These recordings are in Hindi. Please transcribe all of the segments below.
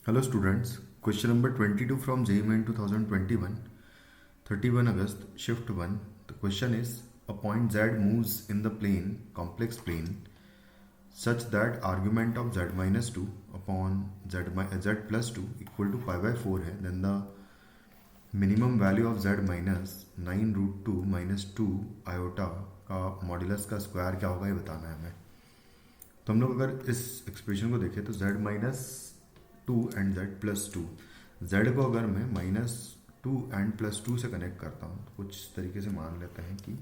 Hello students, question number 22 from JEE Main 2021, 31 August, shift 1. The question is, a point Z moves in the plane, complex plane, such that argument of Z minus 2 upon Z plus 2 equal to pi by 4 है, then the minimum value of Z minus 9 root 2 minus 2 iota का मॉड्यूलस का स्क्वायर क्या होगा ये बताना है हमें. तो हम लोग अगर इस एक्सप्रेशन को देखें तो Z minus 2 and Z plus 2, Z को अगर मैं माइनस 2 एंड प्लस 2 से कनेक्ट करता हूँ तो कुछ तरीके से मान लेते हैं कि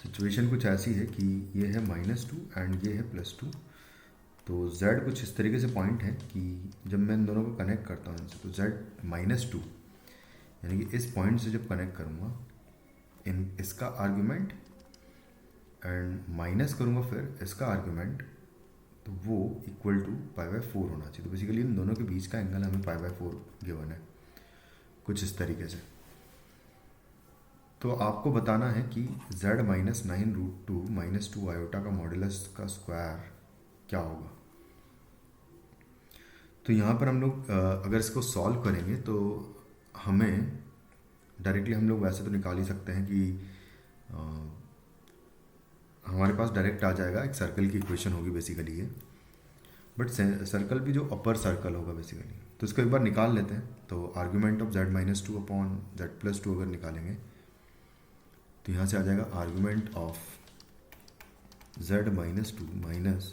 सिचुएशन कुछ ऐसी है कि ये है माइनस 2 एंड ये है प्लस 2. तो Z कुछ इस तरीके से पॉइंट है कि जब मैं इन दोनों को कनेक्ट करता हूँ तो Z माइनस 2 यानी कि इस पॉइंट से जब कनेक्ट करूँगा इसका आर्ग्यूमेंट एंड माइनस करूँगा फिर इसका आर्ग्यूमेंट, तो वो इक्वल टू पाई बाय 4 होना चाहिए. तो बेसिकली इन दोनों के बीच का एंगल हमें पाई बाय 4 गिवन है कुछ इस तरीके से. तो आपको बताना है कि Z minus 9 root 2 minus 2 iota का मॉड्यूलस का स्क्वायर क्या होगा. तो यहाँ पर हम लोग अगर इसको सॉल्व करेंगे तो हमें डायरेक्टली हम लोग वैसे तो निकाल ही सकते हैं कि हमारे पास डायरेक्ट आ जाएगा, एक सर्कल की इक्वेशन होगी बेसिकली ये, बट सर्कल भी जो अपर सर्कल होगा बेसिकली. तो इसको एक बार निकाल लेते हैं. तो argument of Z minus 2 upon Z plus 2 अगर निकालेंगे तो यहाँ से आ जाएगा argument of Z minus 2 minus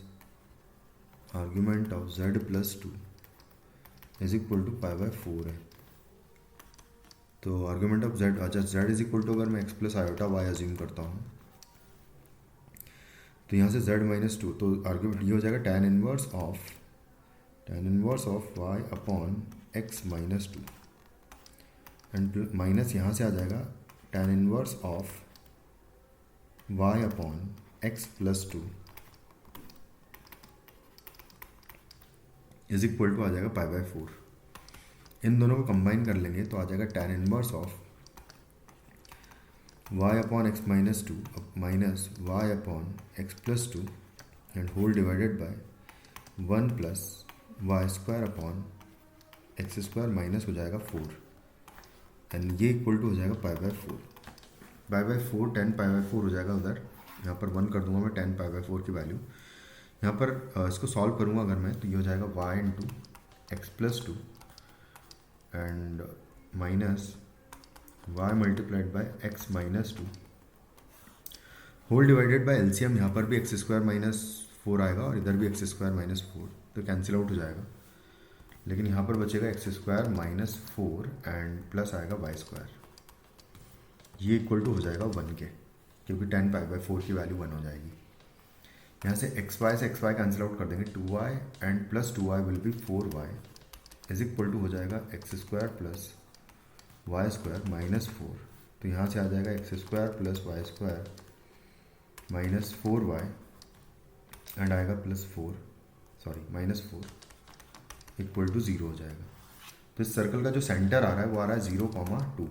argument of Z plus 2 is equal to pi by 4 है. तो आर्ग्यूमेंट ऑफ Z, अच्छा Z इज इक्वल टू अगर मैं x plus iota y assume करता हूँ तो यहाँ से Z माइनस 2, तो आर्ग्यूमेंट ये हो जाएगा tan inverse of y upon x minus 2 and minus यहाँ से आ जाएगा tan inverse of y upon x plus 2 is equal to आ जाएगा पाई बाय 4. इन दोनों को कंबाइन कर लेंगे तो आ जाएगा tan inverse of y upon x minus 2 minus y upon x plus 2 and whole divided by 1 plus Y square upon X square minus हो जाएगा 4 एंड ये इक्वल टू हो जाएगा pi by 4. Pi by 4 10 pi by 4 हो जाएगा उधर. यहाँ पर 1 कर दूंगा मैं 10 पाई बाय 4 की वैल्यू. यहाँ पर इसको सॉल्व करूँगा अगर मैं तो ये हो जाएगा y into X plus 2 and minus y multiplied by x minus 2 whole divided by LCM. यहाँ पर भी एक्स स्क्वायर माइनस 4 आएगा और इधर भी एक्स स्क्वायर माइनस 4, तो कैंसिल आउट हो जाएगा. लेकिन यहाँ पर बचेगा x square minus 4 and plus आएगा वाई स्क्वायर. ये इक्वल टू हो जाएगा 1 के, क्योंकि 10 पाई बाय 4 की वैल्यू 1 हो जाएगी. यहाँ से एक्स वाई कैंसिल आउट कर देंगे, 2y and plus 2y will be 4y is equal to हो जाएगा X square plus Y square minus 4. तो यहाँ से आ जाएगा X square plus Y square minus 4y and आएगा प्लस 4 माइनस 4 इक्वल टू 0 हो जाएगा. तो इस सर्कल का जो सेंटर आ रहा है वो आ रहा है 0,2.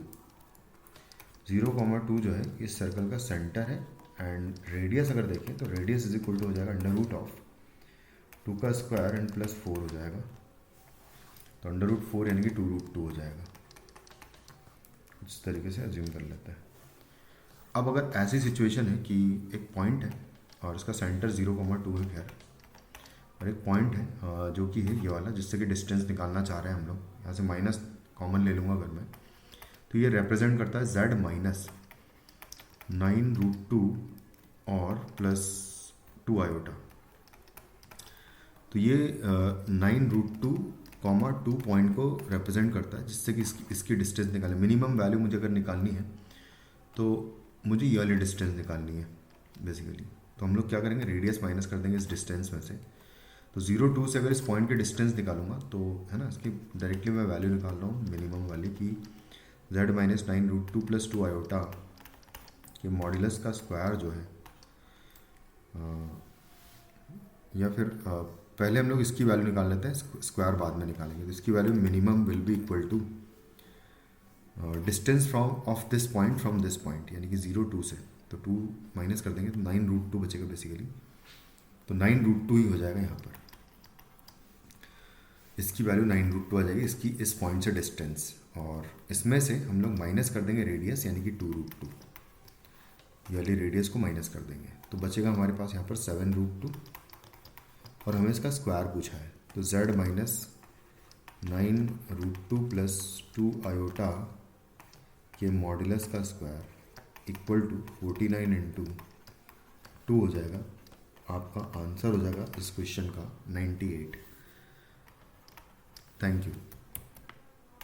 0,2 जो है इस सर्कल का सेंटर है. एंड रेडियस अगर देखें तो रेडियस इज इक्वल टू हो जाएगा अंडर रूट ऑफ 2 का स्क्वायर एंड प्लस 4 हो जाएगा. तो अंडर रूट 4 यानी कि 2 रूट 2 हो जाएगा. इस तरीके से अज्यूम कर लेते हैं. अब अगर ऐसी सिचुएशन है कि एक पॉइंट है और इसका सेंटर 0,2 है खैर, और एक पॉइंट है जो कि है ये वाला जिससे कि डिस्टेंस निकालना चाह रहे हैं हम लोग. यहाँ से माइनस कॉमन ले लूँगा अगर मैं, तो ये रिप्रेजेंट करता है Z माइनस 9 रूट 2 और प्लस 2 आयोटा. तो ये 9 रूट 2 पॉइंट को रिप्रेजेंट करता है जिससे कि इसकी डिस्टेंस निकालें. मिनिमम वैल्यू मुझे अगर निकालनी है तो मुझे ये वाली डिस्टेंस निकालनी है बेसिकली. तो हम लोग क्या करेंगे, रेडियस माइनस कर देंगे इस डिस्टेंस में से. तो 0,2 से अगर इस पॉइंट की डिस्टेंस निकालूंगा तो है ना, इसकी डायरेक्टली मैं वैल्यू निकाल रहा हूँ मिनिमम वाली कि Z minus 9 root 2 plus 2 iota के मॉड्यूलस का स्क्वायर जो है या फिर पहले हम लोग इसकी वैल्यू निकाल लेते हैं, स्क्वायर बाद में निकालेंगे. तो इसकी value minimum will be equal to distance from of this point from this point यानी कि 0,2 से. तो 2 माइनस कर देंगे तो 9 रूट 2 बचेगा बेसिकली. तो 9 रूट 2 ही हो जाएगा यहाँ पर. इसकी वैल्यू 9√2 आ जाएगी, इसकी इस पॉइंट से डिस्टेंस, और इसमें से हम लोग माइनस कर देंगे रेडियस यानी कि 2√2, ये वाली रेडियस को माइनस कर देंगे, तो बचेगा हमारे पास यहाँ पर 7√2, और हमें इसका स्क्वायर पूछा है, तो z माइनस 9√2 प्लस 2 आयोटा के मॉडुलस का स्क्वायर इक्वल टू 49 इंटू 2 हो जाएगा। आपका आंसर हो जाएगा इस क्वेश्चन का 98। Thank you.